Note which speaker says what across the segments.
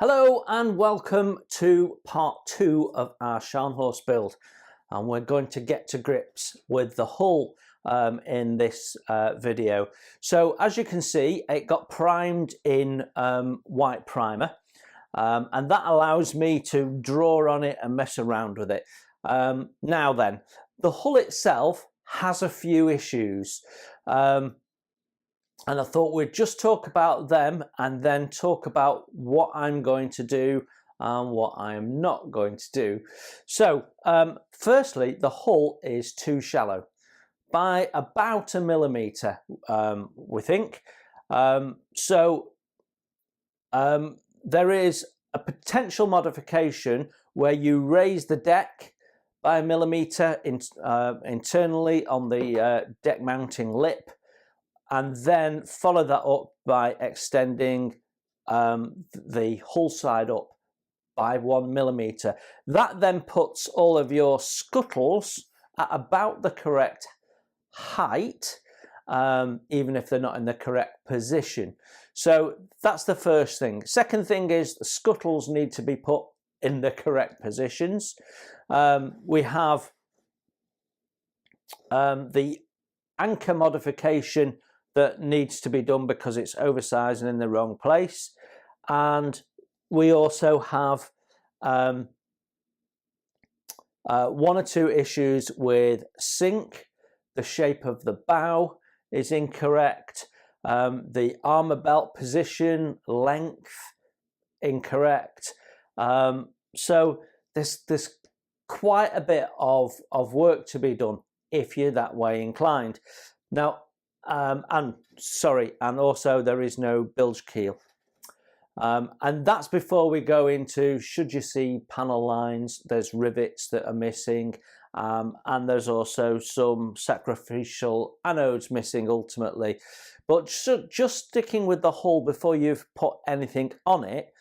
Speaker 1: Hello and welcome to part 2 of our Scharnhorst build, and we're going to get to grips with the hull in this video. So as you can see, it got primed in white primer, and that allows me to draw on it and mess around with it. Now then, the hull itself has a few issues. And I thought we'd just talk about them and then talk about what I'm going to do and what I am not going to do. So firstly, the hull is too shallow by about 1 millimeter, we think. There is a potential modification where you raise the deck by 1 millimeter internally on the deck mounting lip, and then follow that up by extending the hull side up by 1 millimeter. That then puts all of your scuttles at about the correct height, even if they're not in the correct position. So that's the first thing. Second thing is the scuttles need to be put in the correct positions. We have the anchor modification that needs to be done because it's oversized and in the wrong place, and we also have one or two issues with sink. The shape of the bow is incorrect, the armor belt position length incorrect, so there's quite a bit of work to be done if you're that way inclined. Now and also there is no bilge keel, and that's before we go into, should you see panel lines, there's rivets that are missing, and there's also some sacrificial anodes missing ultimately. But just sticking with the hull before you've put anything on it,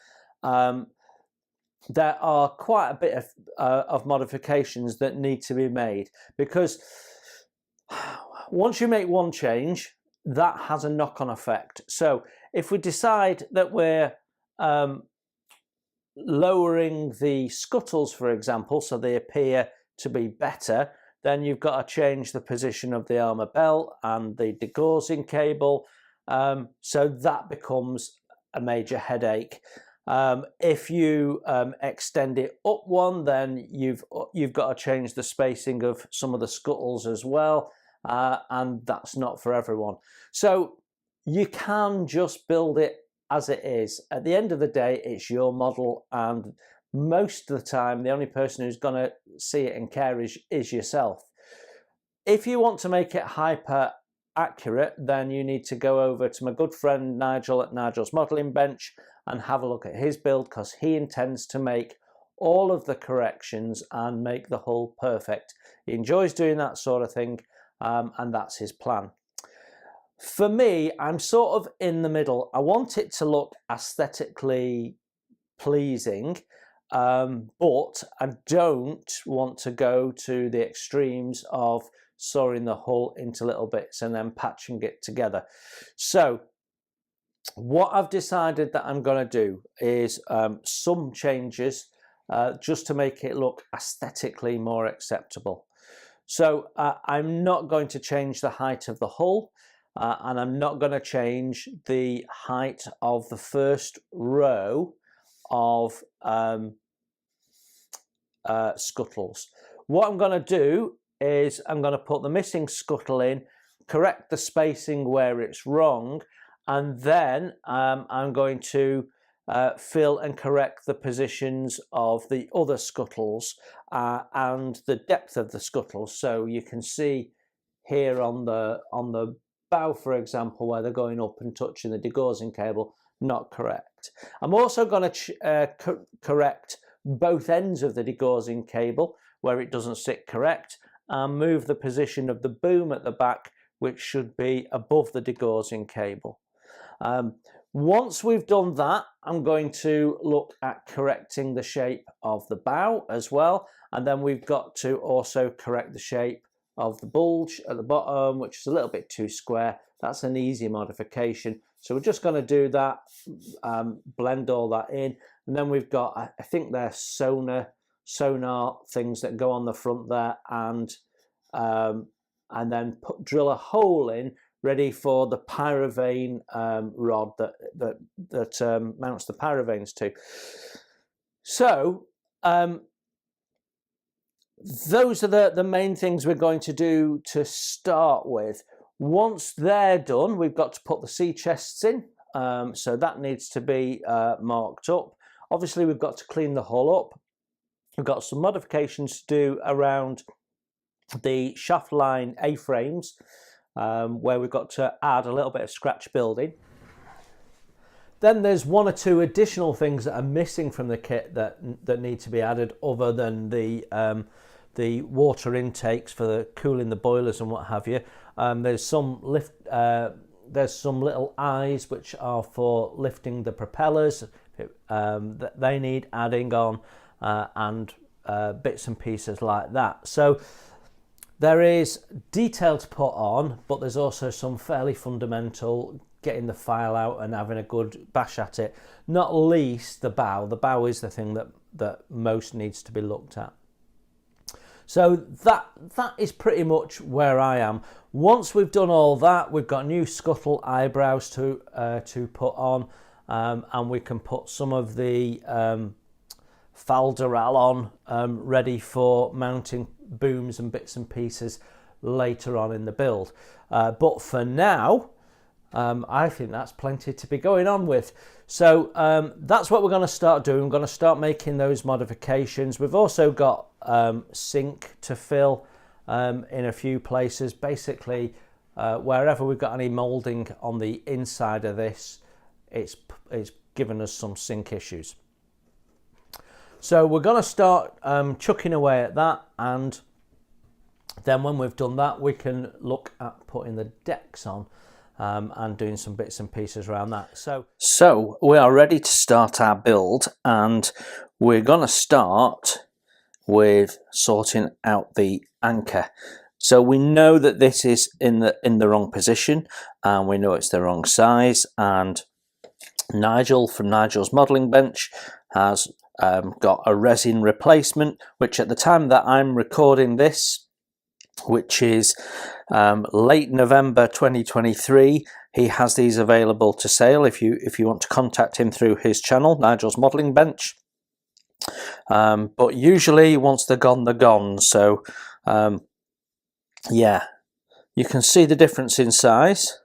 Speaker 1: there are quite a bit of modifications that need to be made, because once you make one change, that has a knock-on effect. So if we decide that we're lowering the scuttles, for example, so they appear to be better, then you've got to change the position of the armor belt and the degaussing cable. So that becomes a major headache. If you extend it up one, then you've got to change the spacing of some of the scuttles as well. And that's not for everyone. So you can just build it as it is. At the end of the day, it's your model, and most of the time the only person who's going to see it and care is yourself. If you want to make it hyper accurate, then you need to go over to my good friend Nigel at Nigel's Modelling Bench and have a look at his build, because he intends to make all of the corrections and make the hull perfect. He enjoys doing that sort of thing. And that's his plan. For me, I'm sort of in the middle. I want it to look aesthetically pleasing, but I don't want to go to the extremes of sawing the hull into little bits and then patching it together. So what I've decided that I'm going to do is some changes just to make it look aesthetically more acceptable. So I'm not going to change the height of the hull, and I'm not going to change the height of the first row of scuttles. What I'm going to do is I'm going to put the missing scuttle in, correct the spacing where it's wrong, and then I'm going to fill and correct the positions of the other scuttles and the depth of the scuttles. So you can see here on the bow, for example, where they're going up and touching the degaussing cable, not correct. I'm also going to correct both ends of the degaussing cable where it doesn't sit correct, and move the position of the boom at the back, which should be above the degaussing cable. Once we've done that, I'm going to look at correcting the shape of the bow as well, and then we've got to also correct the shape of the bulge at the bottom, which is a little bit too square. That's an easy modification. So we're just going to do that, blend all that in, and then we've got, I think they're sonar things that go on the front there, and then drill a hole in, ready for the pyrovane rod that mounts the pyrovanes to. So those are the main things we're going to do to start with. Once they're done, we've got to put the sea chests in, so that needs to be marked up. Obviously, we've got to clean the hull up. We've got some modifications to do around the shaft line A-frames, where we've got to add a little bit of scratch building. Then there's one or two additional things that are missing from the kit that need to be added, other than the water intakes for the cooling the boilers and what have you. There's some little eyes which are for lifting the propellers that they need adding on, and bits and pieces like that. So there is detail to put on, but there's also some fairly fundamental, getting the file out and having a good bash at it. Not least the bow. The bow is the thing that most needs to be looked at. So that is pretty much where I am. Once we've done all that, we've got new scuttle eyebrows to put on, and we can put some of the falderal on, ready for mounting booms and bits and pieces later on in the build. But for now, I think that's plenty to be going on with. So that's what we're going to start doing. We're going to start making those modifications. We've also got sink to fill in a few places. Basically, wherever we've got any moulding on the inside of this, it's given us some sink issues. So we're going to start chucking away at that, and then when we've done that, we can look at putting the decks on and doing some bits and pieces around that. So we are ready to start our build, and we're going to start with sorting out the anchor. So we know that this is in the wrong position, and we know it's the wrong size, and Nigel from Nigel's modelling bench has got a resin replacement, which at the time that I'm recording this, which is late November 2023, he has these available to sale if you want to contact him through his channel, Nigel's modelling bench. But usually once they're gone, they're gone. So yeah, you can see the difference in size,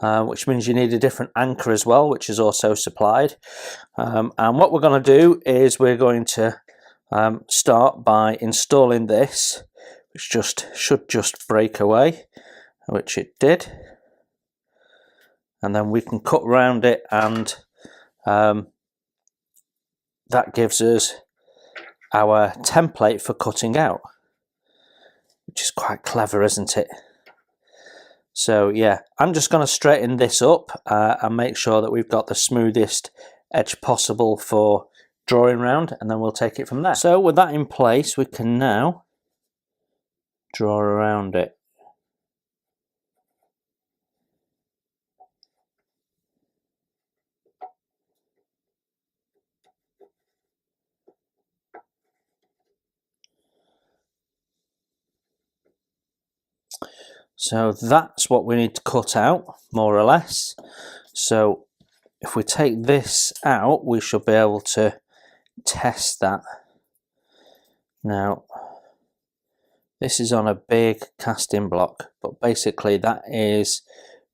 Speaker 1: which means you need a different anchor as well, which is also supplied. And what we're going to do is we're going to start by installing this, which should just break away, which it did. And then we can cut around it, and that gives us our template for cutting out, which is quite clever, isn't it? So yeah, I'm just going to straighten this up and make sure that we've got the smoothest edge possible for drawing round, and then we'll take it from there. So with that in place, we can now draw around it. So that's what we need to cut out, more or less. So if we take this out, we should be able to test that. Now, this is on a big casting block, but basically that is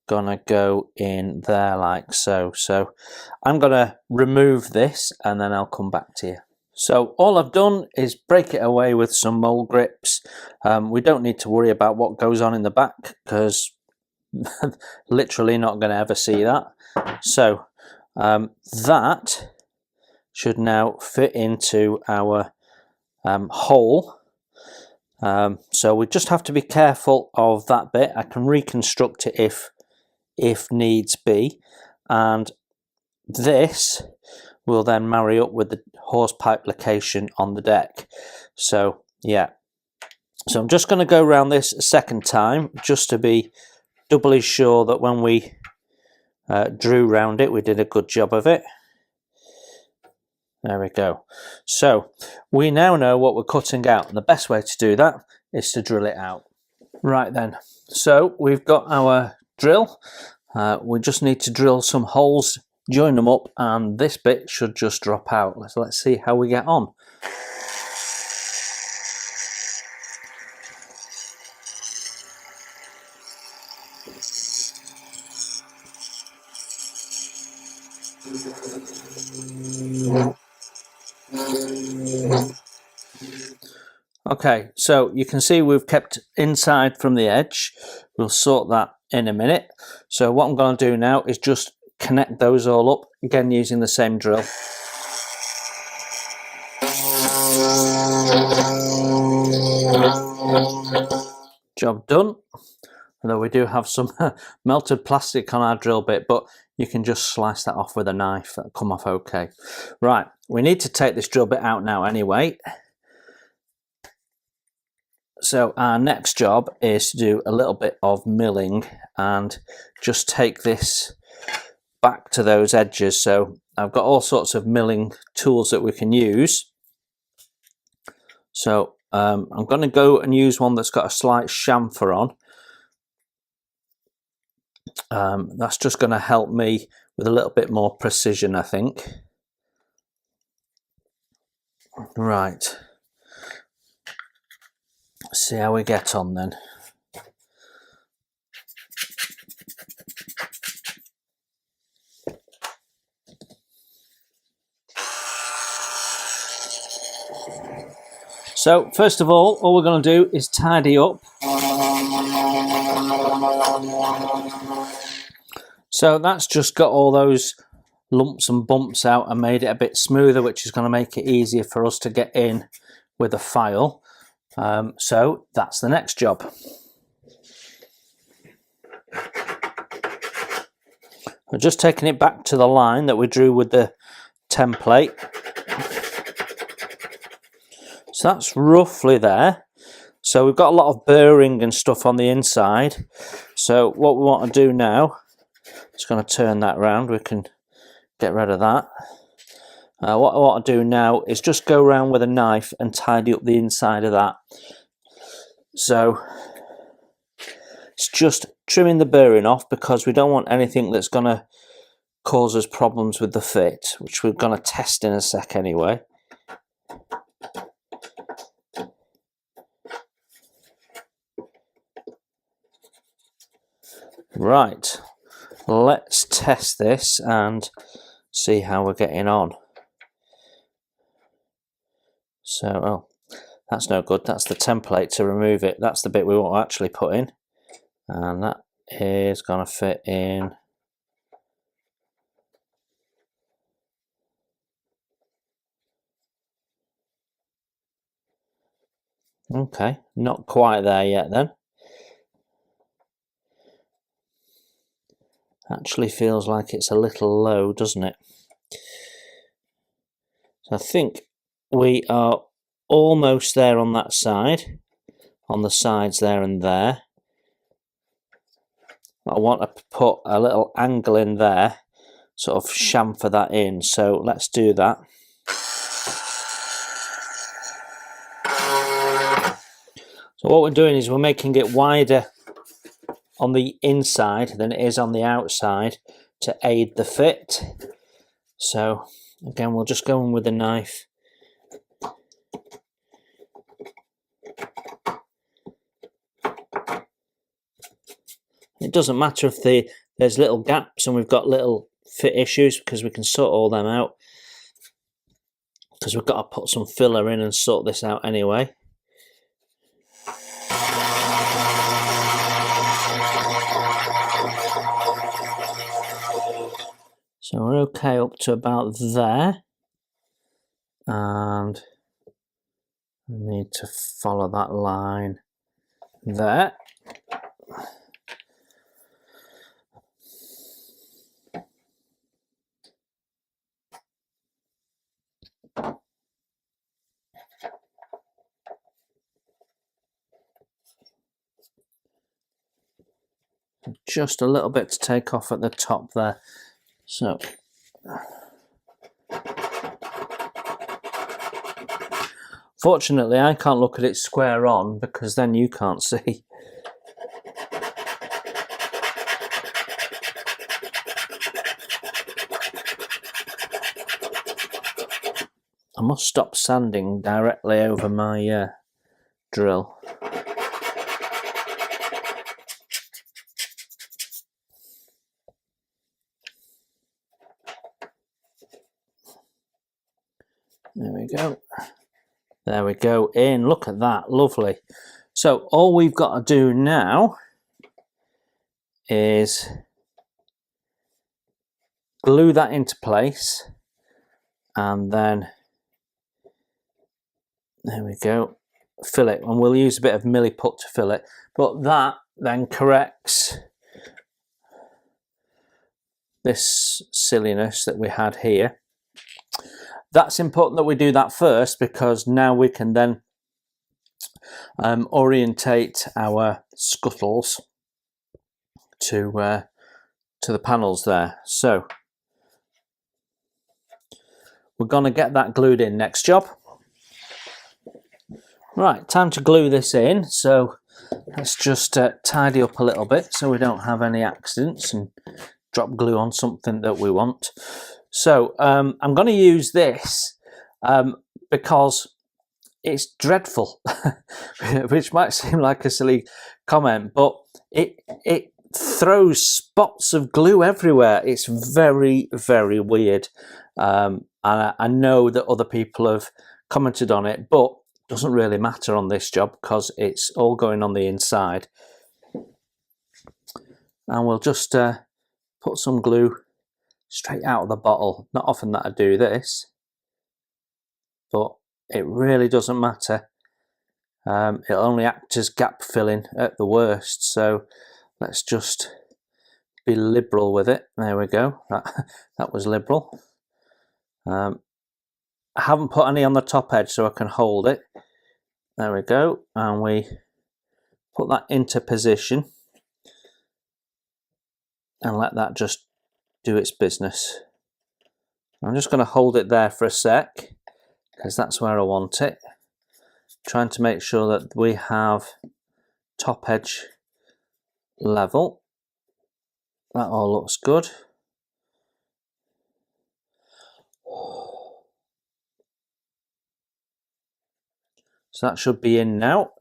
Speaker 1: gonna go in there like so. So I'm gonna remove this, and then I'll come back to you. So all I've done is break it away with some mold grips. We don't need to worry about what goes on in the back, because literally not going to ever see that. So that should now fit into our hole. So we just have to be careful of that bit. I can reconstruct it if needs be, and this will then marry up with the hawse pipe location on the deck. So yeah, So I'm just going to go around this a second time just to be doubly sure that when we drew round it we did a good job of it. There we go. So we now know what we're cutting out, and the best way to do that is to drill it out. Right then, so we've got our drill. We just need to drill some holes, join them up, and this bit should just drop out. Let's see how we get on. Okay, so you can see we've kept inside from the edge. We'll sort that in a minute. So what I'm going to do now is just connect those all up, again using the same drill. Job done. Although we do have some melted plastic on our drill bit, but you can just slice that off with a knife. That'll come off okay. Right, we need to take this drill bit out now anyway. So our next job is to do a little bit of milling and just take this back to those edges. So I've got all sorts of milling tools that we can use. So I'm going to go and use one that's got a slight chamfer on. That's just going to help me with a little bit more precision, I think. Right. See how we get on then. So first of all we're going to do is tidy up. So that's just got all those lumps and bumps out and made it a bit smoother, which is going to make it easier for us to get in with a file. So that's the next job. We're just taking it back to the line that we drew with the template. So that's roughly there. So we've got a lot of burring and stuff on the inside. So what we want to do now, just going to turn that round, we can get rid of that. What I want to do now is just go around with a knife and tidy up the inside of that. So it's just trimming the burring off because we don't want anything that's going to cause us problems with the fit, which we're going to test in a sec anyway. Right, let's test this and see how we're getting on. So, oh, that's no good. That's the template to remove it. That's the bit we want to actually put in. And that is going to fit in. Okay, not quite there yet then. Actually feels like it's a little low, doesn't it? So I think we are almost there on that side, on the sides there and there. I want to put a little angle in there, sort of chamfer that in, so let's do that. So what we're doing is we're making it wider on the inside than it is on the outside to aid the fit. So again, we'll just go in with a knife. It doesn't matter if there's little gaps and we've got little fit issues, because we can sort all them out, because we've got to put some filler in and sort this out anyway. So we're okay up to about there, and we need to follow that line there. just a little bit to take off at the top there. So fortunately I can't look at it square on because then you can't see. I must stop sanding directly over my drill. There we go. There we go. In. Look at that. Lovely. So all we've got to do now is glue that into place, and then there we go, fill it, and we'll use a bit of milliput to fill it, but that then corrects this silliness that we had here. That's important that we do that first, because now we can then orientate our scuttles to the panels there. So we're going to get that glued in. Next job. Right, time to glue this in. So let's just tidy up a little bit so we don't have any accidents and drop glue on something that we want. So I'm going to use this because it's dreadful, which might seem like a silly comment, but it throws spots of glue everywhere. It's very, very weird. And I know that other people have commented on it, but it doesn't really matter on this job because it's all going on the inside. And we'll just put some glue straight out of the bottle. Not often that I do this, but it really doesn't matter. It'll only act as gap filling at the worst, so let's just be liberal with it. There we go. That was liberal. I haven't put any on the top edge so I can hold it. There we go, and we put that into position and let that just do its business. I'm just going to hold it there for a sec because that's where I want it. Trying to make sure that we have top edge level. That all looks good. So that should be in now.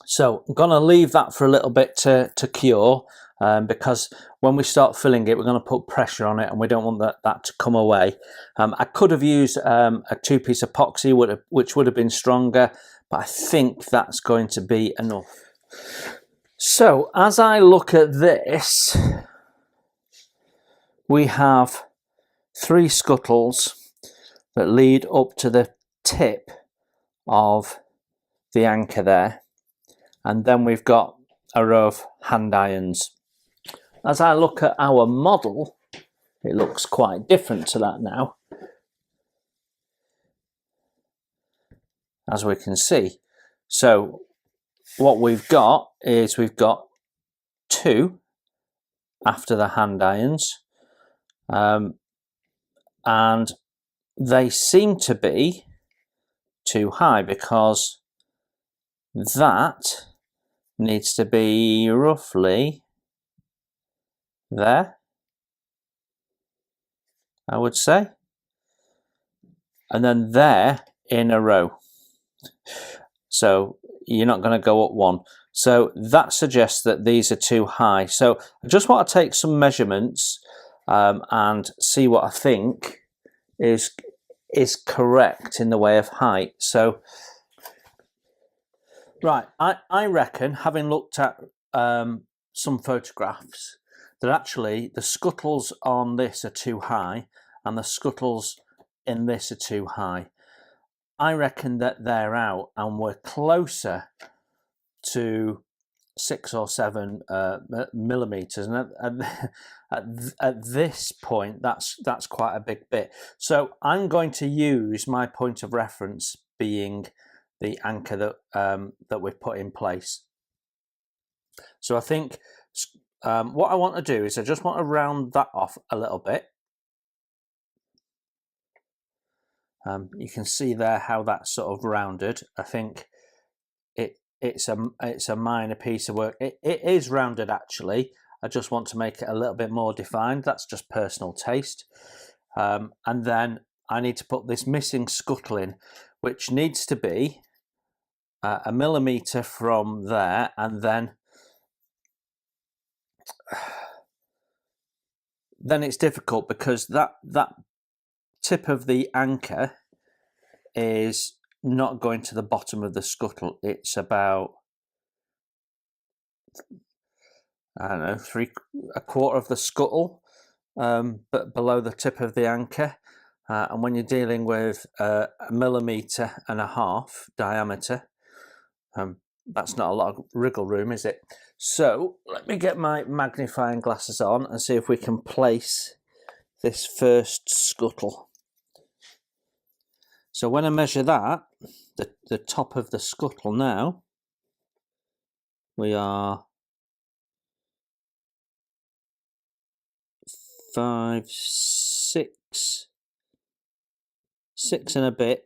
Speaker 1: So I'm going to leave that for a little bit to cure, because when we start filling it, we're going to put pressure on it and we don't want that to come away. I could have used a 2-piece epoxy, which would have been stronger, but I think that's going to be enough. So as I look at this, we have 3 scuttles that lead up to the tip of the anchor there, and then we've got a row of hand irons. As I look at our model, it looks quite different to that now, as we can see. So what we've got is we've got 2 after the hand irons, and they seem to be too high because that needs to be roughly there, I would say, and then there in a row. So you're not going to go up one. So that suggests that these are too high. So I just want to take some measurements and see what I think is correct in the way of height. So right, I reckon, having looked at some photographs, that actually the scuttles on this are too high and the scuttles in this are too high. I reckon that they're out and we're closer to 6 or 7 millimeters, and at this point that's quite a big bit. So I'm going to use my point of reference being the anchor that we've put in place. So I think what I want to do is I just want to round that off a little bit. You can see there how that's sort of rounded. I think it's a minor piece of work. It is rounded actually. I just want to make it a little bit more defined. That's just personal taste. And then I need to put this missing scuttle in, which needs to be a millimetre from there, and then it's difficult because that tip of the anchor is not going to the bottom of the scuttle. It's about, I don't know, a quarter of the scuttle, but below the tip of the anchor. And when you're dealing with a 1.5 millimetre diameter, that's not a lot of wriggle room, is it? So let me get my magnifying glasses on and see if we can place this first scuttle. So when I measure that, the top of the scuttle now, we are 5, 6 and a bit.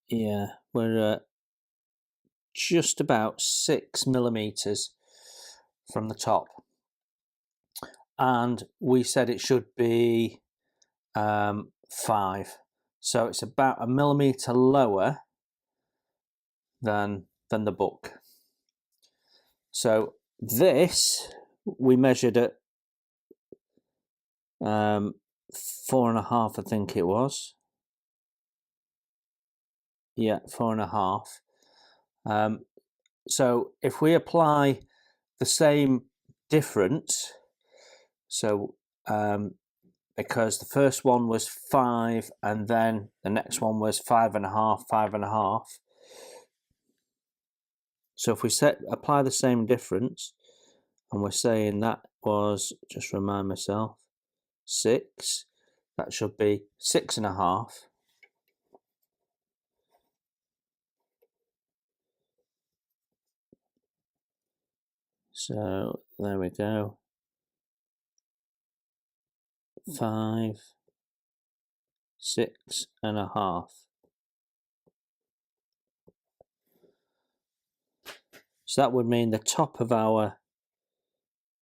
Speaker 1: Yeah, we're just about 6 millimeters from the top. And we said it should be 5. So it's about 1 millimeter lower than the book. So this we measured at 4.5, I think it was. Yeah, 4.5. So if we apply the same difference, so because the first one was 5 and then the next one was 5.5, 5.5. So if we apply the same difference, and we're saying that was, just remind myself, 6, that should be 6.5. So there we go. 5, 6.5. So that would mean the top of our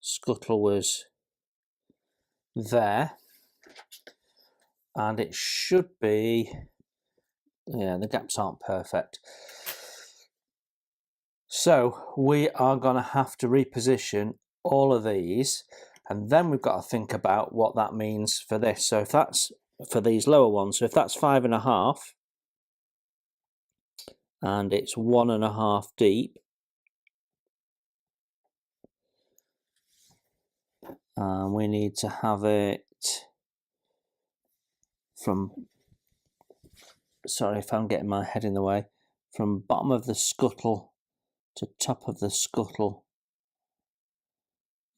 Speaker 1: scuttle was there, and it should be, yeah, the gaps aren't perfect. So we are going to have to reposition all of these, and then we've got to think about what that means for this. So if that's for these lower ones, so if that's 5.5 and it's 1.5 deep, and we need to have it from, sorry if I'm getting my head in the way, from bottom of the scuttle to top of the scuttle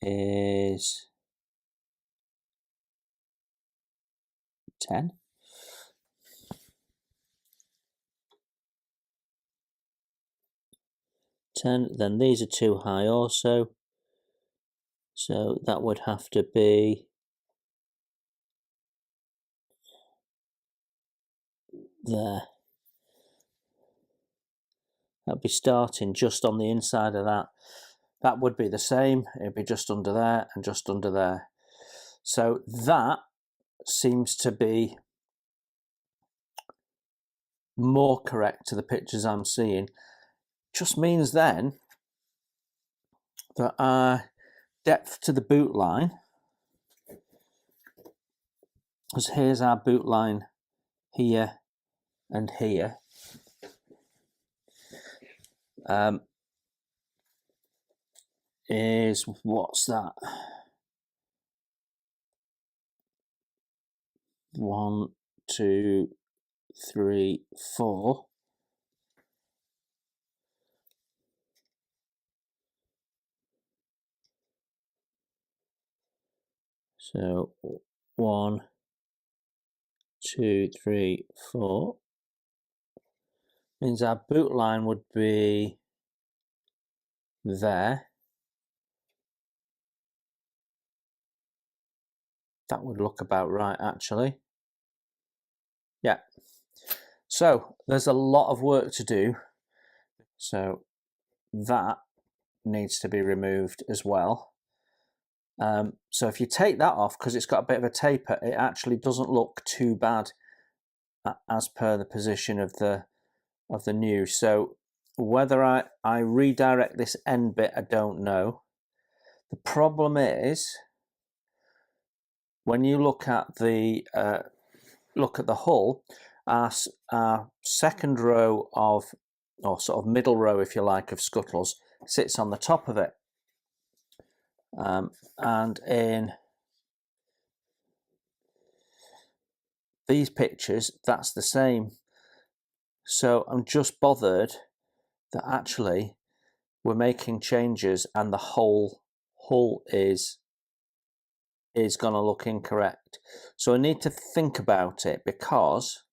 Speaker 1: is 10. Then these are too high also, so that would have to be there. That'd be starting just on the inside of that. That would be the same. It'd be just under there and just under there. So that seems to be more correct to the pictures I'm seeing. Just means then that our depth to the boot line, because here's our boot line here and here, is, what's that? 1, 2, 3, 4. So 1, 2, 3, 4. means our boot line would be there. That would look about right, actually. Yeah. So there's a lot of work to do. So that needs to be removed as well. So if you take that off, because it's got a bit of a taper, it actually doesn't look too bad as per the position of the new. So whether I redirect this end bit, I don't know. The problem is when you look at the hull, our second row of, or sort of middle row, if you like, of scuttles sits on the top of it. And in these pictures, that's the same. So I'm just bothered that actually we're making changes and the whole hull is going to look incorrect. So I need to think about it, because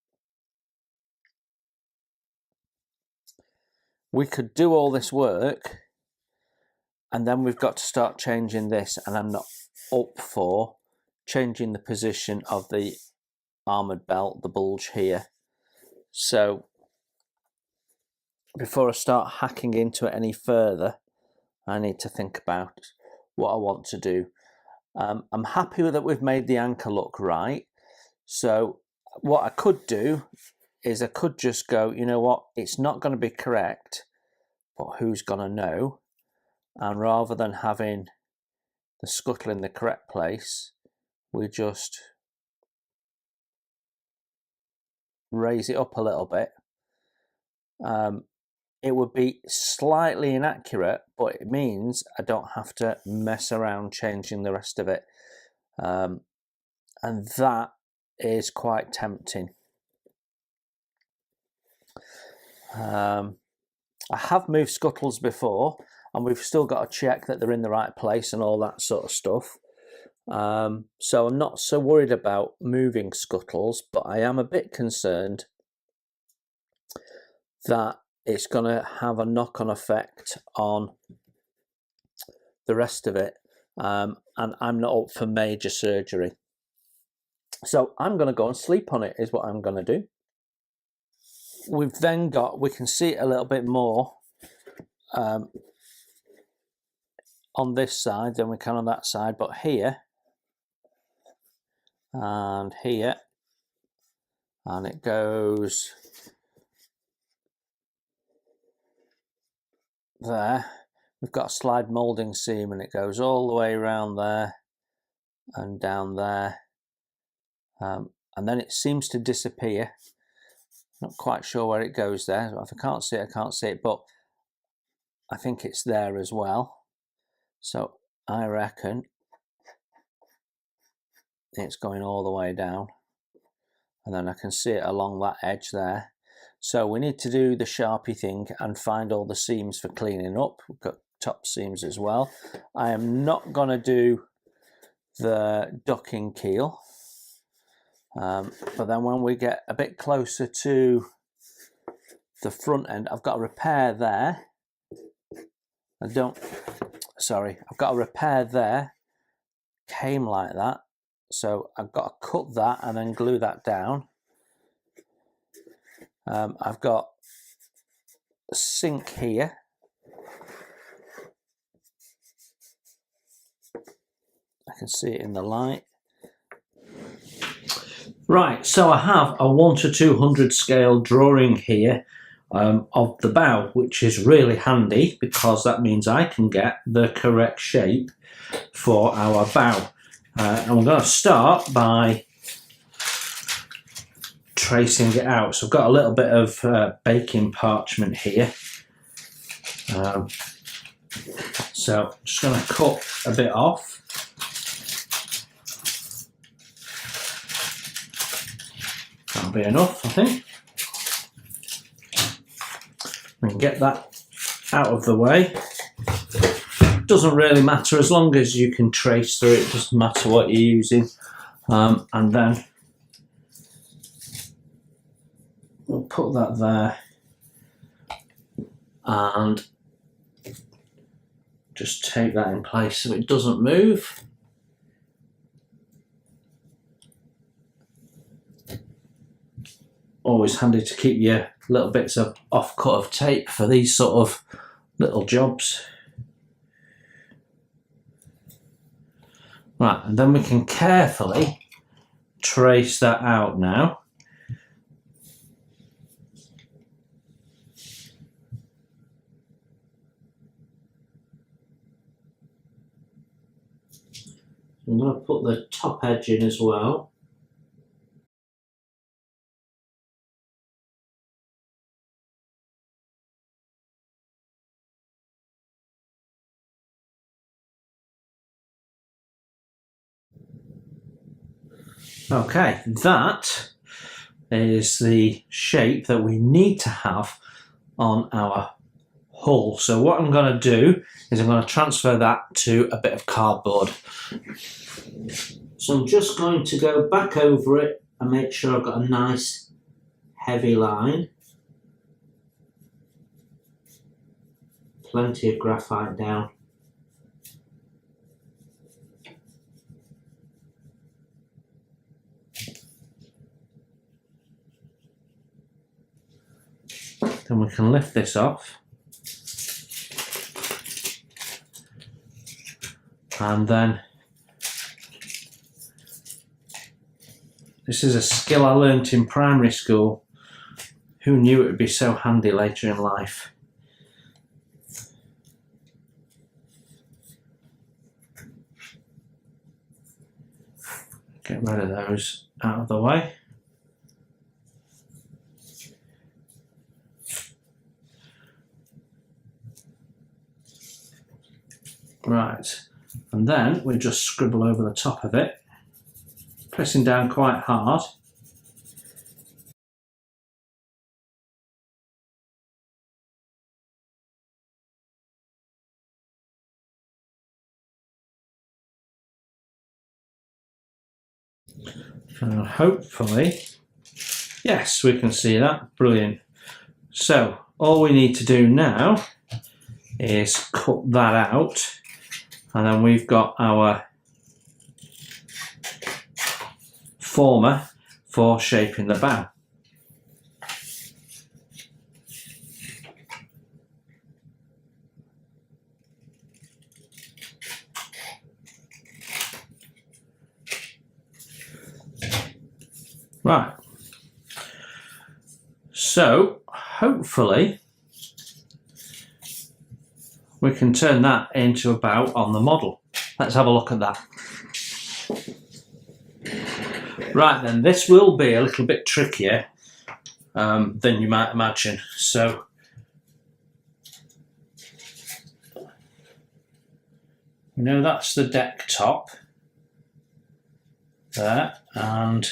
Speaker 1: we could do all this work and then we've got to start changing this, and I'm not up for changing the position of the armoured belt, the bulge here. So before I start hacking into it any further, I need to think about what I want to do. I'm happy with that we've made the anchor look right. So what I could do is I could just go, you know what, it's not going to be correct, but who's going to know? And rather than having the scuttle in the correct place, we just raise it up a little bit. It would be slightly inaccurate, but it means I don't have to mess around changing the rest of it. And that is quite tempting. I have moved scuttles before, and we've still got to check that they're in the right place and all that sort of stuff. So I'm not so worried about moving scuttles, but I am a bit concerned that it's going to have a knock-on effect on the rest of it, and I'm not up for major surgery. So I'm going to go and sleep on it, is what I'm going to do. We've then got, we can see it a little bit more on this side than we can on that side, but here and here, and it goes there. We've got a slide moulding seam, and it goes all the way around there and down there, and then it seems to disappear. Not quite sure where it goes there. If I can't see it, I can't see it, but I think it's there as well. So I reckon it's going all the way down, and then I can see it along that edge there. So we need to do the Sharpie thing and find all the seams for cleaning up. We've got top seams as well. I am not going to do the ducking keel, but then when we get a bit closer to the front end, I've got a repair there. I've got a repair there, came like that, so I've got to cut that and then glue that down. I've got a sink here. I can see it in the light. Right, so I have a 1:200 scale drawing here of the bow, which is really handy because that means I can get the correct shape for our bow. And we're going to start by tracing it out. So I've got a little bit of baking parchment here. So I'm just going to cut a bit off. That'll be enough, I think. We can get that out of the way. Doesn't really matter as long as you can trace through it, doesn't matter what you're using. And then we'll put that there. and just tape that in place so it doesn't move. Always handy to keep your little bits of off-cut of tape for these sort of little jobs. Right, and then we can carefully trace that out now. I'm going to put the top edge in as well. Okay, that is the shape that we need to have on our hull. So what I'm going to do is I'm going to transfer that to a bit of cardboard. So I'm just going to go back over it and make sure I've got a nice heavy line. Plenty of graphite down. Then we can lift this off. And then this is a skill I learnt in primary school. Who knew it would be so handy later in life? Get rid of those out of the way. Right, and then we just scribble over the top of it, pressing down quite hard. And hopefully, yes, we can see that. Brilliant. So all we need to do now is cut that out, and then we've got our former for shaping the bow. Right, so hopefully we can turn that into a bow on the model. Let's have a look at that. Right then, this will be a little bit trickier than you might imagine. So you know, that's the deck top there, and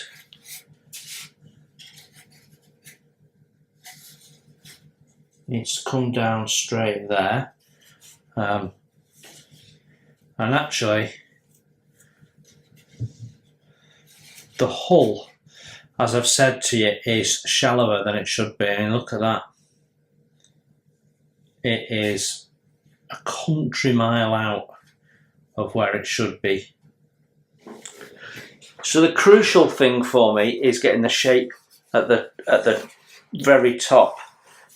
Speaker 1: needs to come down straight there. And actually, the hull, as I've said to you, is shallower than it should be. And look at that. It is a country mile out of where it should be. So the crucial thing for me is getting the shape at the very top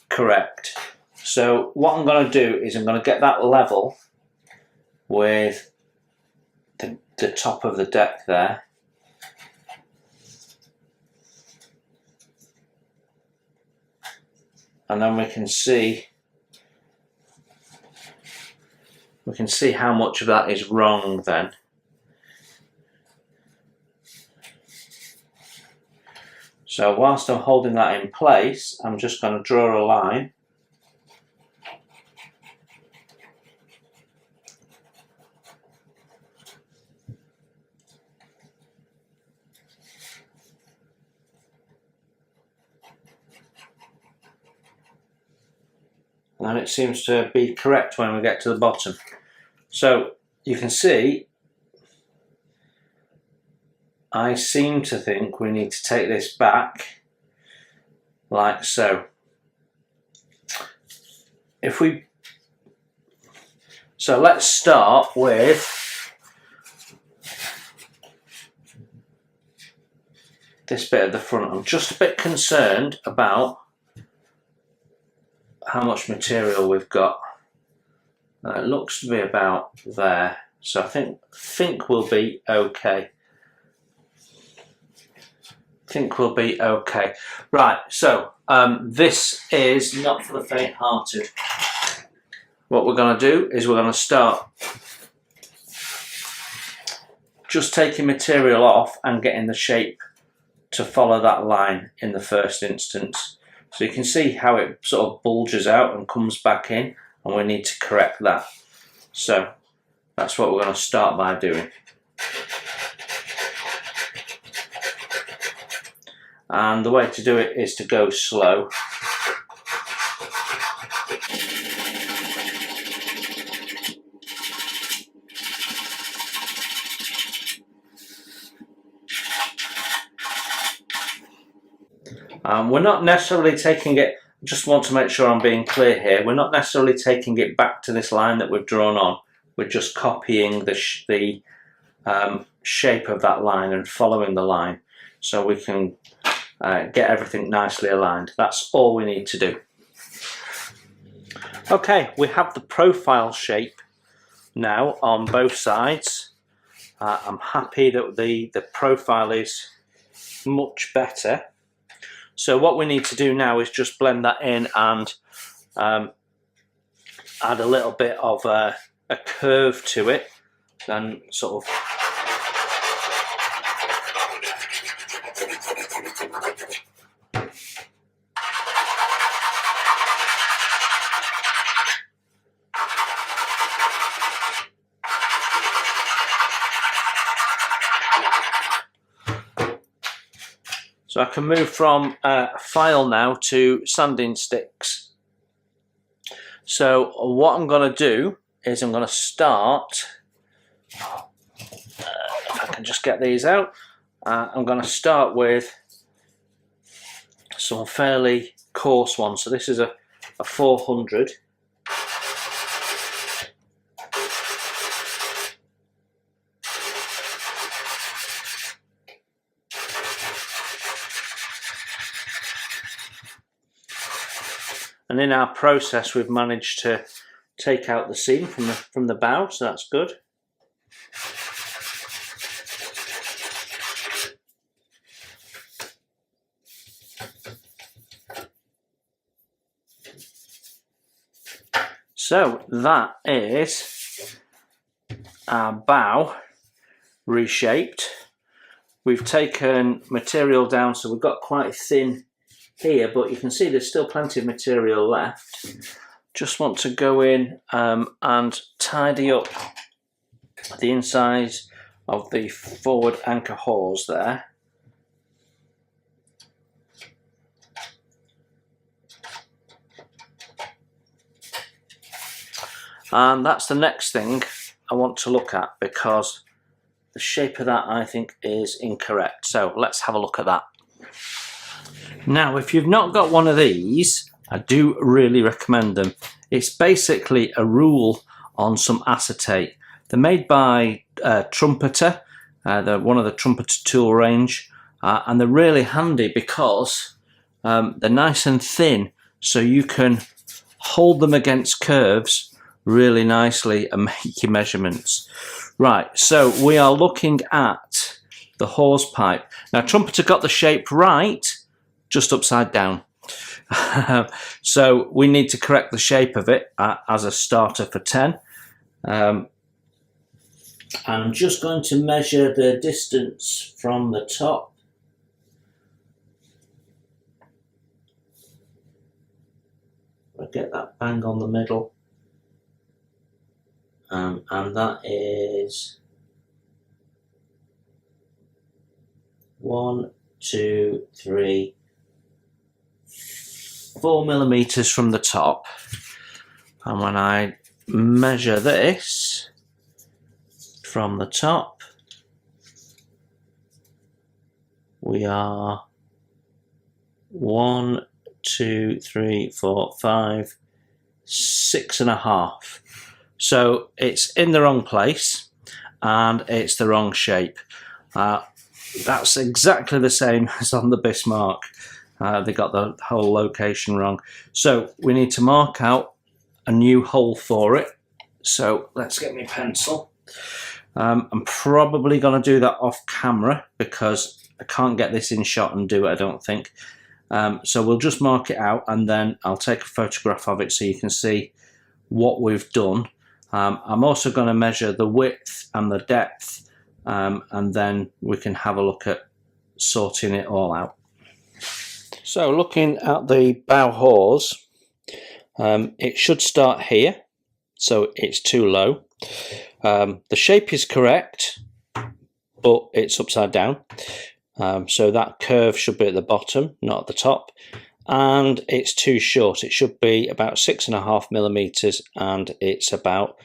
Speaker 1: correct. So what I'm going to do is I'm going to get that level with the top of the deck there. And then we can see how much of that is wrong then. So whilst I'm holding that in place, I'm just going to draw a line. And it seems to be correct when we get to the bottom. So you can see, I seem to think we need to take this back like so. So let's start with this bit at the front. I'm just a bit concerned about how much material we've got. It looks to be about there, so I think we'll be okay. Right, so this is not for the faint-hearted. What we're going to do is we're going to start just taking material off and getting the shape to follow that line in the first instance. So you can see how it sort of bulges out and comes back in, and we need to correct that. So that's what we're going to start by doing. And the way to do it is to go slow. We're not necessarily taking it, just want to make sure I'm being clear here, we're not necessarily taking it back to this line that we've drawn on. We're just copying the shape of that line and following the line, so we can get everything nicely aligned. That's all we need to do. Okay, we have the profile shape now on both sides. I'm happy that the profile is much better. So what we need to do now is just blend that in and add a little bit of a curve to it, and sort of so I can move from file now to sanding sticks. So what I'm going to do is I'm going to start, if I can just get these out, I'm going to start with some fairly coarse ones. So this is a 400. And in our process, we've managed to take out the seam from the bow, so that's good. So that is our bow reshaped. We've taken material down, so we've got quite thin here, but you can see there's still plenty of material left. Just want to go in and tidy up the inside of the forward anchor hawse there. And that's the next thing I want to look at, because the shape of that I think is incorrect. So let's have a look at that. Now, if you've not got one of these, I do really recommend them. It's basically a rule on some acetate. They're made by Trumpeter. They're one of the Trumpeter tool range, and they're really handy because they're nice and thin, so you can hold them against curves really nicely and make your measurements. Right, so we are looking at the hawse pipe. Now, Trumpeter got the shape right, just upside down. So we need to correct the shape of it as a starter for 10. And I'm just going to measure the distance from the top. I'll get that bang on the middle. And that is 1, 2, 3, 4 millimeters from the top. And when I measure this from the top, we are 1, 2, 3, 4, 5, 6.5. So it's in the wrong place and it's the wrong shape. That's exactly the same as on the Bismarck. They got the whole location wrong. So we need to mark out a new hole for it. So let's get my pencil. I'm probably going to do that off camera because I can't get this in shot and do it, I don't think. So we'll just mark it out and then I'll take a photograph of it so you can see what we've done. I'm also going to measure the width and the depth, and then we can have a look at sorting it all out. So looking at the bow hawse, it should start here, so it's too low. The shape is correct, but it's upside down. So that curve should be at the bottom, not at the top. And it's too short. It should be about 6.5 millimeters, and it's about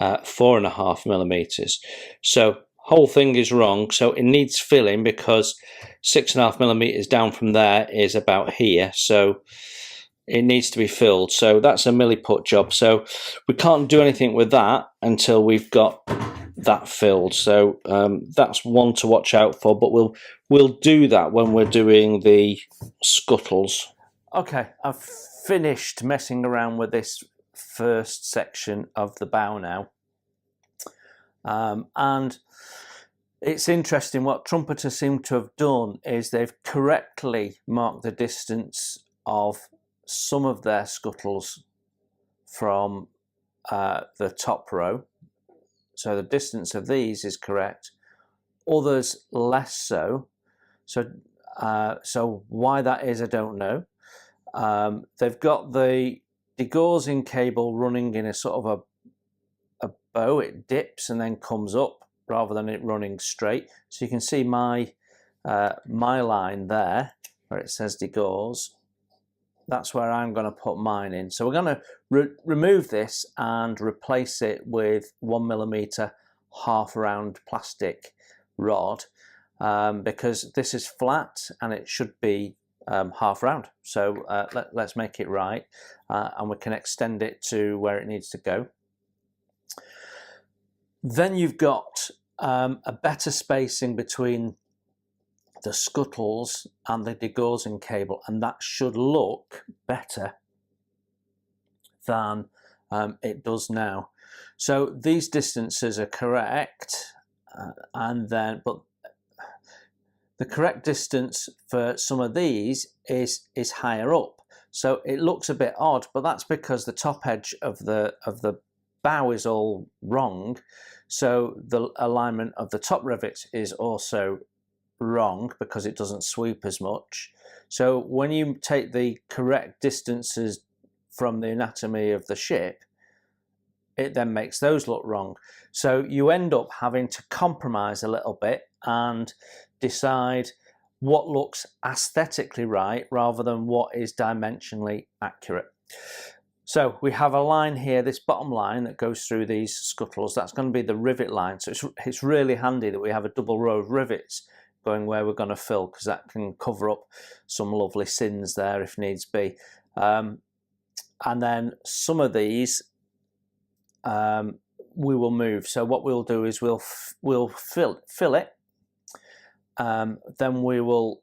Speaker 1: 4.5 millimeters. So whole thing is wrong. So it needs filling because 6.5 millimeters down from there is about here. So it needs to be filled. So that's a milliput job. So we can't do anything with that until we've got that filled. So that's one to watch out for. But we'll do that when we're doing the scuttles. Okay, I've finished messing around with this first section of the bow now. And it's interesting, what Trumpeters seem to have done is they've correctly marked the distance of some of their scuttles from the top row. So the distance of these is correct, others less so. So why that is, I don't know. They've got the degaussing cable running in a sort of a bow. It dips and then comes up rather than it running straight. So you can see my line there where it says degauss. That's where I'm going to put mine in. So we're going to remove this and replace it with 1 millimeter half round plastic rod, because this is flat and it should be half round. So let's make it right, and we can extend it to where it needs to go. Then you've got a better spacing between the scuttles and the degaussing cable, and that should look better than it does now. So these distances are correct, but the correct distance for some of these is higher up. So it looks a bit odd, but that's because the top edge of the bow is all wrong. So the alignment of the top rivets is also wrong because it doesn't sweep as much. So when you take the correct distances from the anatomy of the ship, it then makes those look wrong. So you end up having to compromise a little bit and decide what looks aesthetically right rather than what is dimensionally accurate. So we have a line here, this bottom line that goes through these scuttles. That's going to be the rivet line. So it's really handy that we have a double row of rivets going where we're going to fill, because that can cover up some lovely sins there if needs be. And then some of these we will move. So what we'll do is we'll fill it. Then we will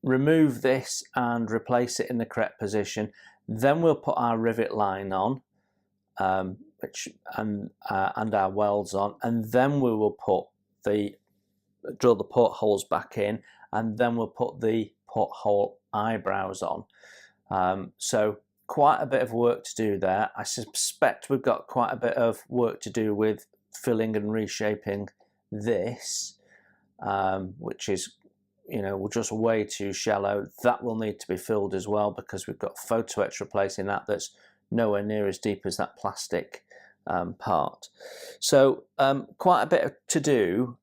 Speaker 1: remove this and replace it in the correct position. Then we'll put our rivet line on, and our welds on, and then we will drill the portholes back in, and then we'll put the porthole eyebrows on. So quite a bit of work to do there. I suspect we've got quite a bit of work to do with filling and reshaping this, which is, just way too shallow. That will need to be filled as well, because we've got photo etch replacing that's nowhere near as deep as that plastic part. So quite a bit to do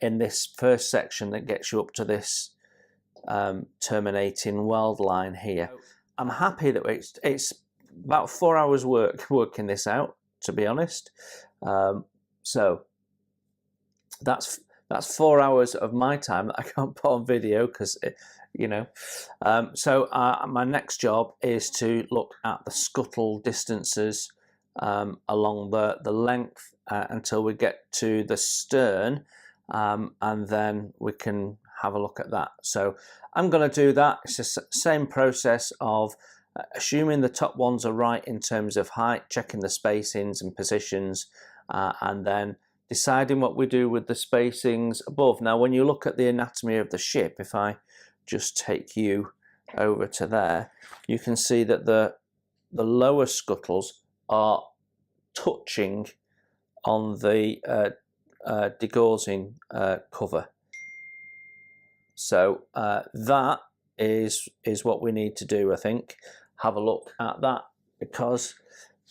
Speaker 1: in this first section that gets you up to this terminating weld line here. I'm happy that it's about 4 hours working this out, to be honest. So that's 4 hours of my time that I can't put on video because you know. So my next job is to look at the scuttle distances along the length until we get to the stern, and then we can have a look at that. So I'm going to do that. It's the same process of assuming the top ones are right in terms of height, checking the spacings and positions, and then deciding what we do with the spacings above. Now, when you look at the anatomy of the ship, if I just take you over to there, you can see that the lower scuttles are touching on the degaussing cover. So that is what we need to do, I think. Have a look at that, because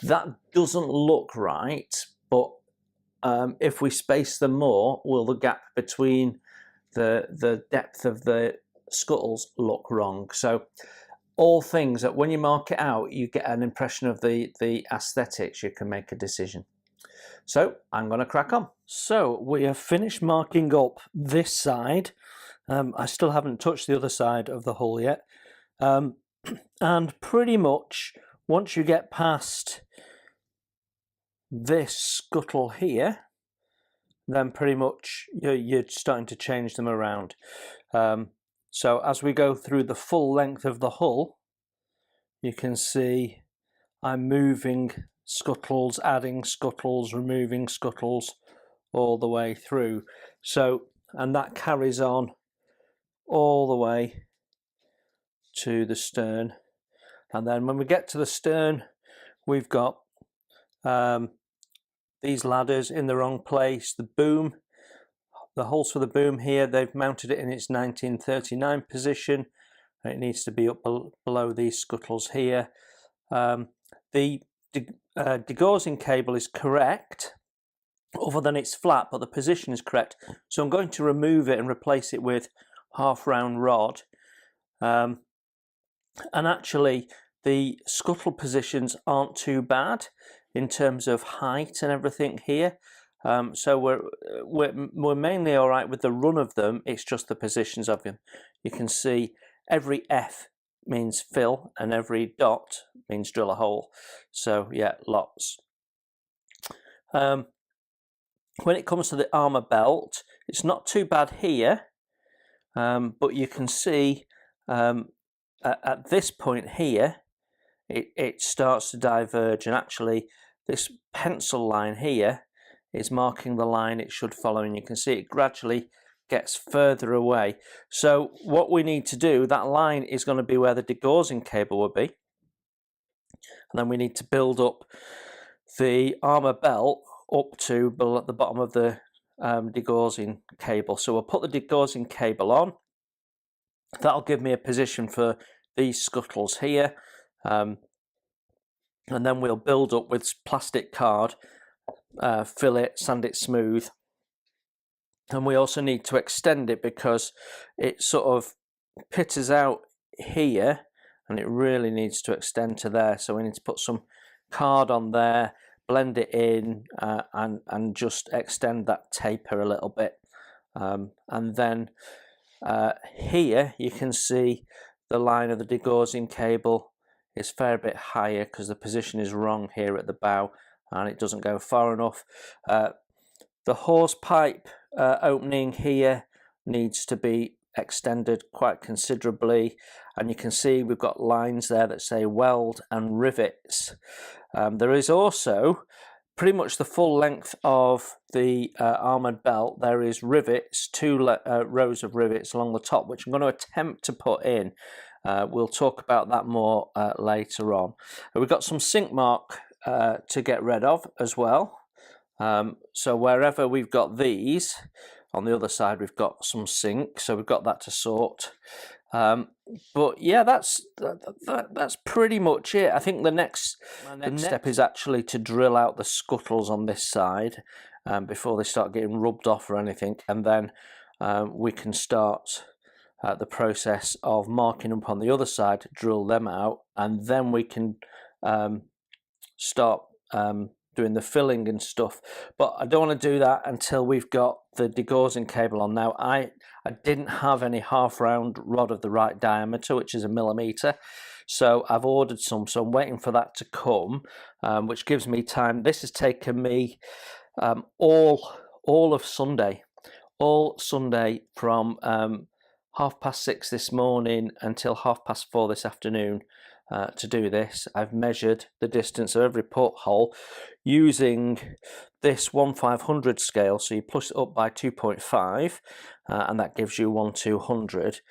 Speaker 1: that doesn't look right, but if we space them more, will the gap between the depth of the scuttles look wrong? So all things that when you mark it out, you get an impression of the aesthetics, you can make a decision. So I'm going to crack on. So we have finished marking up this side. I still haven't touched the other side of the hull yet. And pretty much once you get past this scuttle here, then pretty much you're starting to change them around. So as we go through the full length of the hull, you can see I'm moving scuttles, adding scuttles, removing scuttles all the way through. So, and that carries on all the way to the stern. And then when we get to the stern, we've got these ladders in the wrong place. The boom, the holes for the boom here, they've mounted it in its 1939 position. It needs to be up below these scuttles here. The degaussing cable is correct, other than it's flat, but the position is correct. So I'm going to remove it and replace it with half-round rod. And actually, the scuttle positions aren't too bad in terms of height and everything here. So we're mainly all right with the run of them. It's just the positions of them. You can see every F means fill and every dot means drill a hole. So yeah, lots. When it comes to the armor belt, it's not too bad here, but you can see at this point here, it starts to diverge, and actually this pencil line here is marking the line it should follow, and you can see it gradually gets further away. So what we need to do, that line is going to be where the degaussing cable will be, and then we need to build up the armor belt up to at the bottom of the degaussing cable. So we'll put the degaussing cable on. That'll give me a position for these scuttles here, and then we'll build up with plastic card, fill it, sand it smooth. And we also need to extend it because it sort of pitters out here and it really needs to extend to there. So we need to put some card on there, blend it in, and just extend that taper a little bit. And then here you can see the line of the degaussing cable is a fair bit higher because the position is wrong here at the bow and it doesn't go far enough. The hawse pipe opening here needs to be extended quite considerably, and you can see we've got lines there that say weld and rivets. There is also pretty much the full length of the armoured belt. There is rivets, two rows of rivets along the top, which I'm going to attempt to put in. We'll talk about that more later on. We've got some sink mark to get rid of as well. So wherever we've got these, on the other side we've got some sink, so we've got that to sort. But yeah, that's pretty much it. I think the next step is actually to drill out the scuttles on this side before they start getting rubbed off or anything, and then we can start the process of marking up on the other side, drill them out, and then we can start doing the filling and stuff. But I don't want to do that until we've got the degaussing cable on. Now, I didn't have any half round rod of the right diameter, which is 1 millimeter. So I've ordered some, so I'm waiting for that to come, which gives me time. This has taken me all of Sunday, from 6:30 this morning until 4:30 this afternoon to do this. I've measured the distance of every porthole using this 1/500 scale, so you plus it up by 2.5 and that gives you 1/200,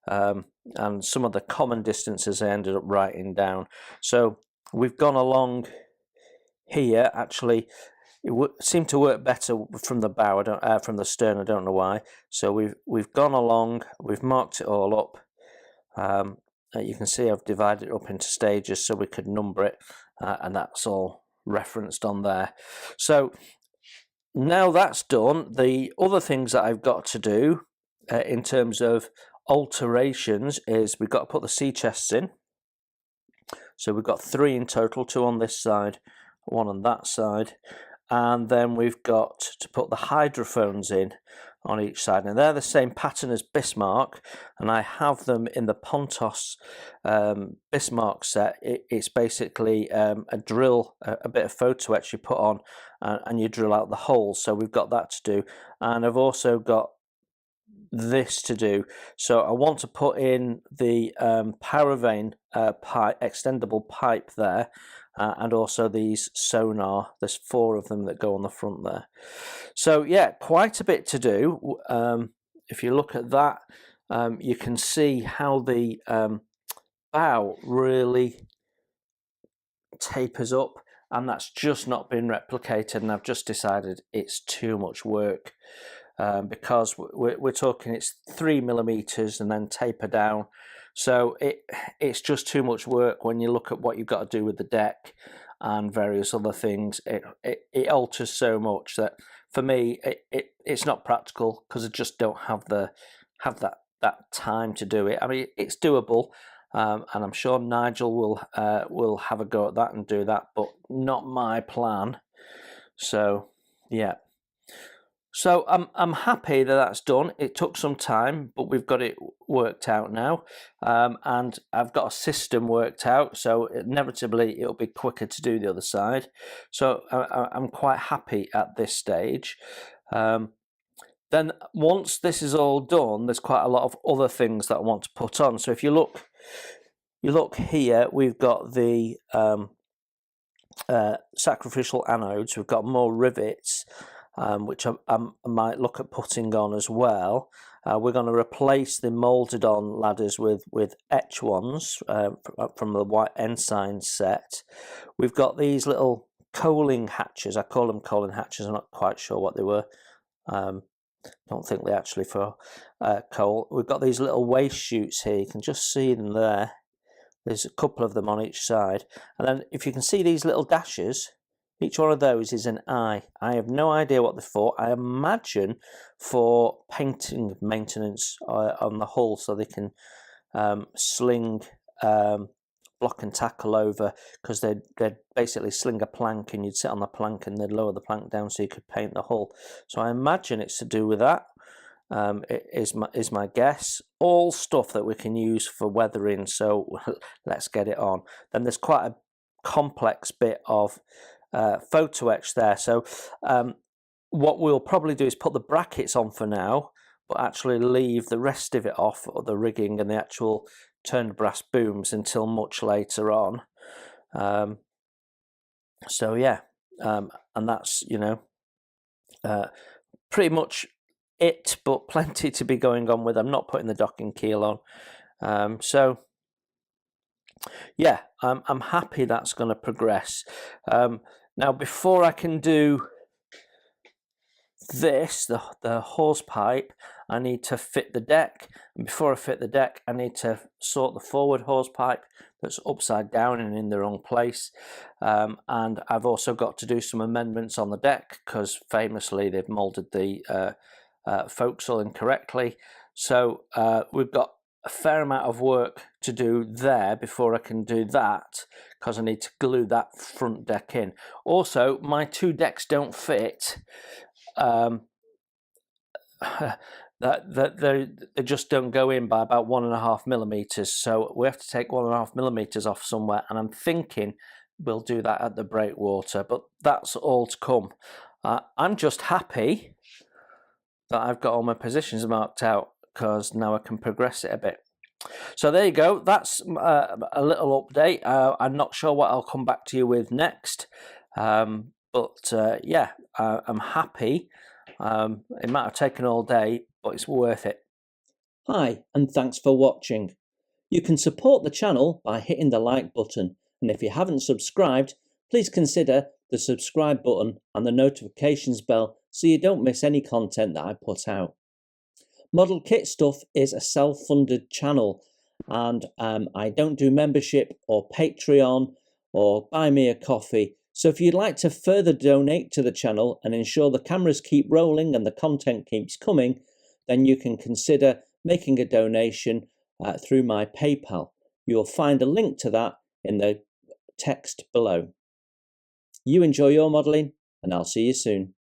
Speaker 1: and some of the common distances I ended up writing down. So we've gone along here. Actually, it seemed to work better from the bow, from the stern, I don't know why. So we've gone along, we've marked it all up. You can see I've divided it up into stages so we could number it, and that's all referenced on there. So now that's done, the other things that I've got to do in terms of alterations is we've got to put the sea chests in. So we've got 3 in total, 2 on this side, 1 on that side, and then we've got to put the hydrophones in on each side. Now they're the same pattern as Bismarck, and I have them in the Pontos Bismarck set. It's basically a drill, a bit of photo etch you put on, and you drill out the holes. So we've got that to do, and I've also got this to do. So I want to put in the paravein pipe, extendable pipe there, and also these sonar. There's 4 of them that go on the front there. So yeah, quite a bit to do. If you look at that, you can see how the bow really tapers up, and that's just not been replicated, and I've just decided it's too much work. Because we're talking it's 3 millimeters and then taper down, so it's just too much work when you look at what you've got to do with the deck and various other things. It alters so much that for me it's not practical, because I just don't have that time to do it. I mean, it's doable, and I'm sure Nigel will have a go at that and do that, but not my plan. So yeah. So I'm happy that that's done. It took some time, but we've got it worked out now, and I've got a system worked out, so inevitably it'll be quicker to do the other side. So I'm quite happy at this stage. Then once this is all done, there's quite a lot of other things that I want to put on. So if you look here, we've got the sacrificial anodes. We've got more rivets, which I might look at putting on as well. We're going to replace the moulded on ladders with etch ones from the white ensign set. We've got these little coaling hatches. I call them coaling hatches. I'm not quite sure what they were. Don't think they're actually for coal. We've got these little waste chutes here. You can just see them there. There's a couple of them on each side. And then if you can see these little dashes, each one of those is an eye. I have no idea what they're for. I imagine for painting maintenance on the hull, so they can sling block and tackle over, because they'd basically sling a plank and you'd sit on the plank and they'd lower the plank down so you could paint the hull. So I imagine it's to do with that. It is my guess. All stuff that we can use for weathering, so let's get it on. Then there's quite a complex bit of photo etch there, so what we'll probably do is put the brackets on for now, but actually leave the rest of it off, or the rigging and the actual turned brass booms, until much later on. So yeah, and that's, you know, pretty much it, but plenty to be going on with. I'm not putting the docking keel on, so yeah, I'm happy that's going to progress. Now, before I can do this, the hawse pipe, I need to fit the deck, and before I fit the deck, I need to sort the forward hawse pipe that's upside down and in the wrong place, and I've also got to do some amendments on the deck, because famously they've moulded the forecastle incorrectly. So we've got a fair amount of work to do there before I can do that, because I need to glue that front deck in. Also, my two decks don't fit. They just don't go in by about 1.5 millimeters, so we have to take 1.5 millimeters off somewhere, and I'm thinking we'll do that at the breakwater, but that's all to come. I'm just happy that I've got all my positions marked out, because now I can progress it a bit. So there you go, that's a little update. I'm not sure what I'll come back to you with next, but yeah, I'm happy. It might have taken all day, but it's worth it. Hi, and thanks for watching. You can support the channel by hitting the like button, and if you haven't subscribed, please consider the subscribe button and the notifications bell so you don't miss any content that I put out. Model Kit Stuff is a self-funded channel, and I don't do membership or Patreon or buy me a coffee. So if you'd like to further donate to the channel and ensure the cameras keep rolling and the content keeps coming, then you can consider making a donation through my PayPal. You'll find a link to that in the text below. You enjoy your modelling, and I'll see you soon.